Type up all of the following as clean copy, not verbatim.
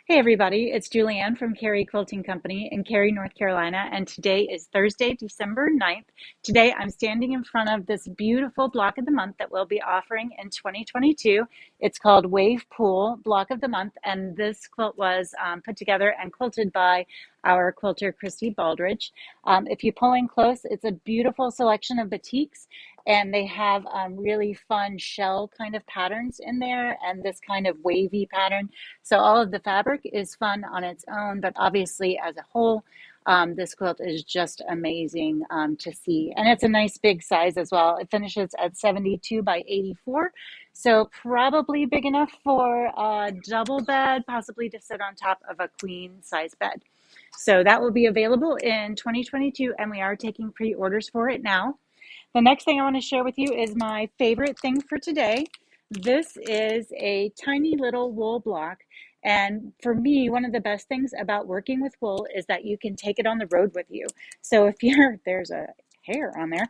Hey everybody, it's Julianne from Cary Quilting Company in Cary, North Carolina, and today is Thursday, December 9th. Today I'm standing in front of this beautiful block of the month that we'll be offering in 2022. It's called Wave Pool Block of the Month, and this quilt was put together and quilted by our quilter, Christy Baldridge. If you pull in close, it's a beautiful selection of batiks, and they have really fun shell kind of patterns in there and this kind of wavy pattern. So all of the fabric is fun on its own, but obviously as a whole, this quilt is just amazing to see. And it's a nice big size as well. It finishes at 72 by 84. So probably big enough for a double bed, possibly to sit on top of a queen size bed. So that will be available in 2022, and we are taking pre-orders for it now. The next thing I want to share with you is my favorite thing for today. This is a tiny little wool block. And for me, one of the best things about working with wool is that you can take it on the road with you. So if there's a hair on there.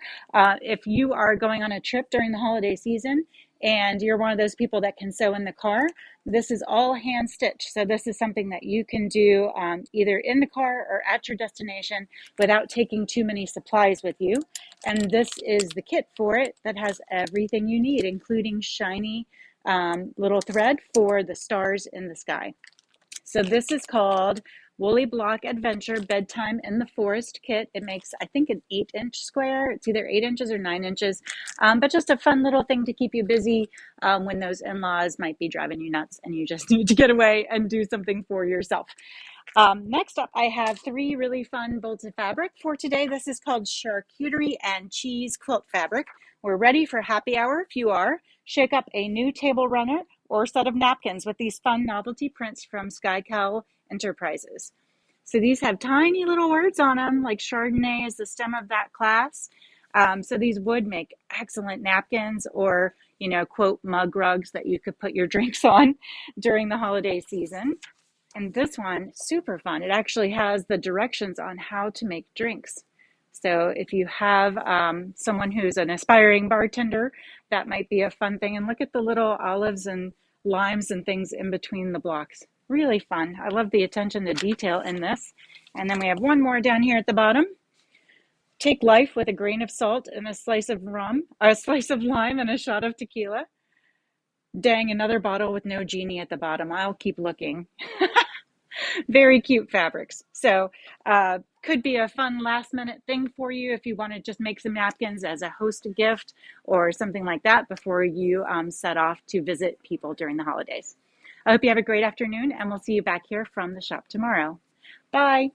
If you are going on a trip during the holiday season and you're one of those people that can sew in the car, this is all hand stitched. So this is something that you can do either in the car or at your destination without taking too many supplies with you. And this is the kit for it that has everything you need, including shiny little thread for the stars in the sky. So this is called Woolly Block Adventure Bedtime in the Forest Kit. It makes, I think, an 8-inch square. It's either 8 inches or 9 inches, but just a fun little thing to keep you busy when those in-laws might be driving you nuts and you just need to get away and do something for yourself. Next up, I have 3 really fun bolts of fabric for today. This is called Charcuterie and Cheese Quilt Fabric. We're ready for happy hour if you are. Shake up a new table runner or set of napkins with these fun novelty prints from Sykel Enterprises. So these have tiny little words on them, like Chardonnay is the stem of that class. So these would make excellent napkins or, quote, mug rugs that you could put your drinks on during the holiday season. And this one, super fun. It actually has the directions on how to make drinks. So if you have someone who's an aspiring bartender, that might be a fun thing. And look at the little olives and limes and things in between the blocks. Really fun. I love the attention to detail in this. And then we have one more down here at the bottom. Take life with a grain of salt and a slice of rum, or a slice of lime and a shot of tequila. Dang, another bottle with no genie at the bottom. I'll keep looking. Very cute fabrics. So could be a fun last minute thing for you if you want to just make some napkins as a host gift or something like that before you set off to visit people during the holidays. I hope you have a great afternoon, and we'll see you back here from the shop tomorrow. Bye.